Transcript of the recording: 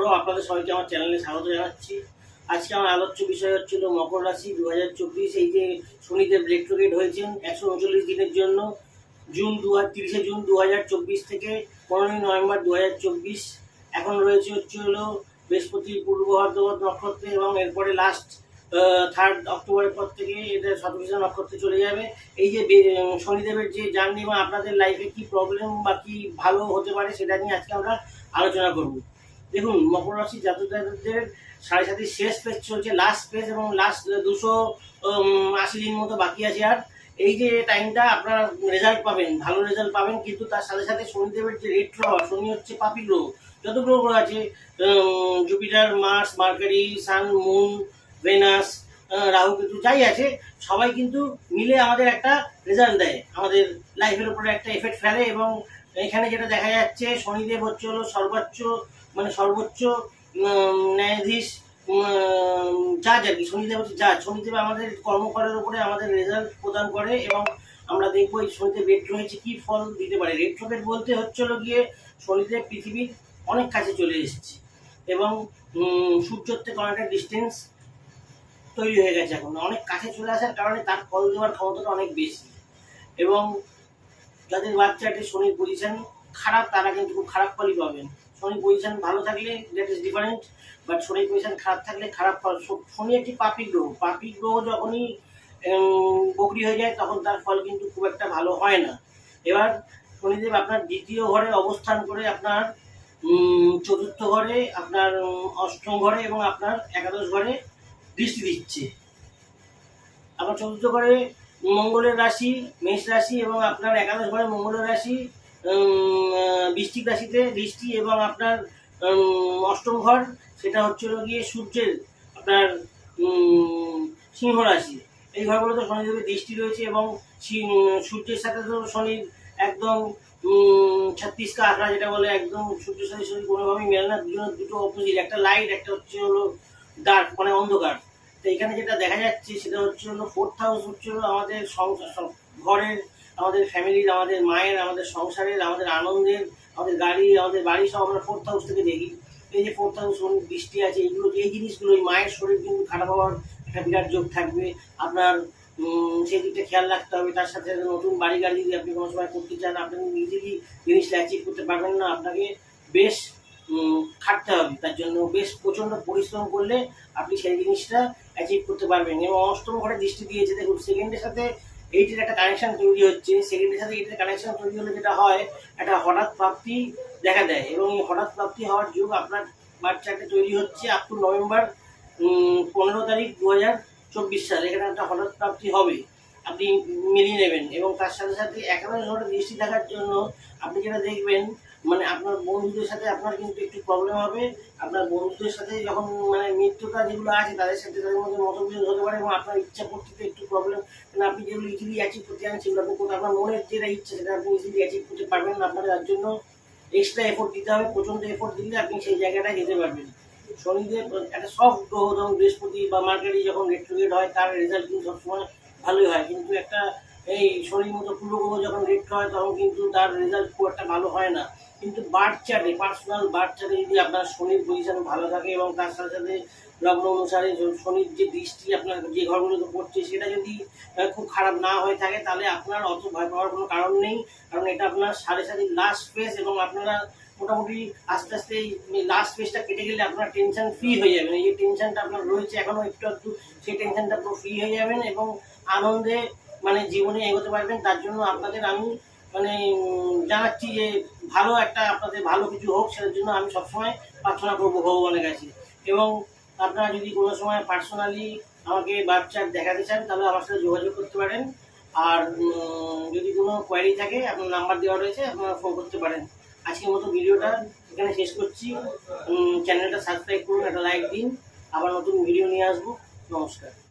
আবারও আপনাদের সবাইকে আমার চ্যানেলে স্বাগত জানাচ্ছি। আজকে আমার আলোচ্য বিষয় হচ্ছিল মকর রাশি 2024। এই যে শনিদেব রেট্রোগেট হয়েছেন 139 দিনের জন্য, 30 জুন 2024 থেকে 15 নভেম্বর 2024। এখন রয়েছে বৃহস্পতি পূর্ব ভাদ্রপদ নক্ষত্রে, এবং এরপরে লাস্ট 3 অক্টোবরের পর থেকে এটা শতভিষা নক্ষত্রে চলে যাবে। এই যে শনিদেবের যে জার্নি বা আপনাদের লাইফে কি প্রবলেম বা কি ভালো হতে পারে সেটা নিয়ে আজকে আমরা আলোচনা করব। দেখুন, মকর রাশি জাতকদের 7.5 শেষ পেজ চলছে, লাস্ট পেজ, এবং লাস্ট 280 দিন মতো বাকি আছে। আর এই যে টাইমটা আপনারা রেজাল্ট পাবেন, ভালো রেজাল্ট পাবেন, কিন্তু তার সাথে সাথে শনিদেবের যে রেট্রো, শনি হচ্ছে পাপী গ্রহ। যত গ্রহ আছে জুপিটার, মার্স, মার্কারি, সান, মুন, ভেনাস, রাহু, কেতু যাই আছে সবাই কিন্তু মিলে আমাদের একটা রেজাল্ট দেয়, আমাদের লাইফের উপরে একটা এফেক্ট ফেলে। এবং এখানে যেটা দেখা যাচ্ছে, শনিদেব হচ্ছে সর্বোচ্চ ন্যায়াধীশ, জাজ আর কি। শনিদেব হচ্ছে জাজ। শনিদেব আমাদের কর্মফলের উপরে আমাদের রেজাল্ট প্রদান করে, এবং আমরা দেখবো এই শনিদেব রেট্রো হয়েছে কি ফল দিতে পারে। রেট্রোগেট বলতে গিয়ে শনিদেব পৃথিবীর অনেক কাছে চলে এসেছে, এবং সূর্যের থেকে অনেকটা ডিস্টেন্স তৈরি হয়ে গেছে। এখন অনেক কাছে চলে আসার কারণে তার ফল দেওয়ার ক্ষমতাটা অনেক বেশি। এবং যাদের বাচ্চাটি শনির পজিশন খারাপ, তারা কিন্তু খুব খারাপ ফলই পাবেন। শনির পজিশন ভালো থাকলে দ্যাট ইজ ডিফারেন্ট, বাট শনির পজিশন খারাপ থাকলে খারাপ ফল। শনি একটি পাপী গ্রহ। পাপী গ্রহ যখনই বকরি হয়ে যায় তখন তার ফল কিন্তু খুব একটা ভালো হয় না। এবার শনিদেব আপনার দ্বিতীয় ঘরে অবস্থান করে আপনার চতুর্থ ঘরে, আপনার অষ্টম ঘরে এবং আপনার একাদশ ঘরে দৃষ্টি দিচ্ছে। আপনার চতুর্থ ঘরে মঙ্গলের রাশি মেষ রাশি, এবং আপনার একাদশ ঘরে মঙ্গলের রাশি বৃশ্চিক রাশিতে দৃষ্টি, এবং আপনার অষ্টম ঘর সেটা হচ্ছে গিয়ে সূর্যের আপনার সিংহ রাশি। এই ঘরগুলোতে শনিদেবের দৃষ্টি রয়েছে, এবং সূর্যের সাথে তো শনির একদম 36 কা আঁকড়া যেটা বলে, একদম সূর্যের সাথে শনি কোনোভাবেই মেলে না। দুটো অপোজিট, একটা লাইট, একটা হচ্ছে ডার্ক, মানে অন্ধকার। তো এখানে যেটা দেখা যাচ্ছে সেটা হচ্ছে 4th হাউস হচ্ছে আমাদের সংসার ঘরের, আমাদের ফ্যামিলির, আমাদের মায়ের, আমাদের সংসারের, আমাদের আনন্দের, আমাদের গাড়ি, আমাদের বাড়ি সব আমরা 4th হাউস থেকে দেখি। এই যে 4th হাউস দৃষ্টি আছে, এই জিনিসগুলো, মায়ের শরীর কিন্তু খারাপ হওয়ার একটা বিরাট যোগ থাকবে। আপনার সেই দিকটা খেয়াল রাখতে হবে। তার সাথে নতুন বাড়ি গাড়ি যদি আপনি কোনো সময় করতে চান, আপনি নিজেরই জিনিসটা অ্যাচিভ করতে পারবেন না। আপনাকে বেশ খাটতে হবে, তার জন্য বেশ প্রচণ্ড পরিশ্রম করলে আপনি সেই জিনিসটা অ্যাচিভ করতে পারবেন। এবং অষ্টম ঘরে দৃষ্টি দিয়েছে, দেখুন সেকেন্ডের সাথে এইটির একটা কানেকশন তৈরি হচ্ছে। সেকেন্ডের সাথে এইটির কানেকশন তৈরি হলে যেটা হয়, একটা হঠাৎ প্রাপ্তি দেখা দেয়, এবং এই হঠাৎ প্রাপ্তি হওয়ার যুগ আপনার বাচ্চাকে তৈরি হচ্ছে আপ টু নভেম্বর 15 তারিখ 2024 সাল। এখানে একটা হঠাৎ প্রাপ্তি হবে, আপনি মিলিয়ে নেবেন। এবং তার সাথে সাথে একাদশ ঘরে দৃষ্টি থাকার জন্য আপনি যেটা দেখবেন, মানে আপনার বন্ধুদের সাথে আপনার কিন্তু একটু প্রবলেম হবে। আপনার বন্ধুদের সাথে যখন মানে মিত্রতা যেগুলো আছে তাদের সাথে তাদের মধ্যে মতবিরোধ হতে পারে, এবং আপনার ইচ্ছা পূর্তিতে একটু প্রবলেম। মানে আপনি যেগুলো ইজিলি অ্যাচিভ করতে চান সেগুলো আপনি আপনার মনের যেটা ইচ্ছা সেটা আপনি ইজিলি অ্যাচিভ করতে পারবেন না। আপনার তার জন্য এক্সট্রা এফোর্ট দিতে হবে। প্রচণ্ড এফোর্ট দিলে আপনি সেই জায়গাটায় যেতে পারবেন। শনিদেব একটা সফট গ্রহ, যেমন বৃহস্পতি বা মার্কারি যখন রেট্রোগেট হয় তার রেজাল্ট কিন্তু সবসময় ভালোই হয়, কিন্তু একটা এই শনির মতো পুরো গ্রহ যখন রেট্রো হয় তখন কিন্তু তার রেজাল্ট খুব একটা ভালো হয় না। কিন্তু বার্থ চার্টে, পার্সোনাল বার্থ চার্টে যদি আপনার শনির পজিশন ভালো থাকে, এবং তার সাথে সাথে লগ্ন অনুসারে শনির যে দৃষ্টি আপনার যে ঘরগুলোতে পড়ছে সেটা যদি খুব খারাপ না হয়ে থাকে, তাহলে আপনার অত ভয় পাওয়ার কোনো কারণ নেই। কারণ এটা আপনার 7.5 লাস্ট ফেজ, এবং আপনারা মোটামুটি আস্তে আস্তে এই লাস্ট ফেজটা কেটে গেলে আপনার টেনশন ফ্রি হয়ে যাবেন। এই যে টেনশনটা আপনার রয়েছে এখনও একটু, সেই টেনশনটা পুরো ফ্রি হয়ে যাবেন, এবং আনন্দে মানে জীবনে এগোতে পারবেন। তার জন্য আপনাদের আমি মানে জানাচ্ছি যে আপনাদের ভালো কিছু হোক, সেটার জন্য আমি সবসময় প্রার্থনা করবো ভগবানের কাছে। এবং আপনারা যদি কোনো সময় পার্সোনালি আমাকে বাচ্চা দেখাতে চান তাহলে আমার সাথে যোগাযোগ করতে পারেন। আর যদি কোনো কোয়ারি থাকে আপনার নাম্বার দেওয়া রয়েছে, আপনারা ফোন করতে পারেন। আজকের মতো ভিডিওটা এখানে শেষ করছি। চ্যানেলটা সাবস্ক্রাইব করুন, একটা লাইক দিন, আবার নতুন ভিডিও নিয়ে আসবো। নমস্কার।